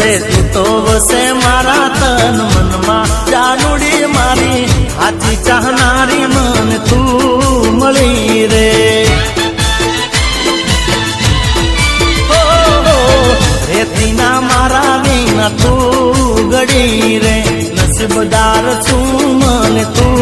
વસે તું તો વસે મારા તન મનમાં જાનુડી મારી હાથી ચાહનારી મન તું મળી રે રેતીના મારા વિના તું ગડી રે નસીબદાર છું મને તું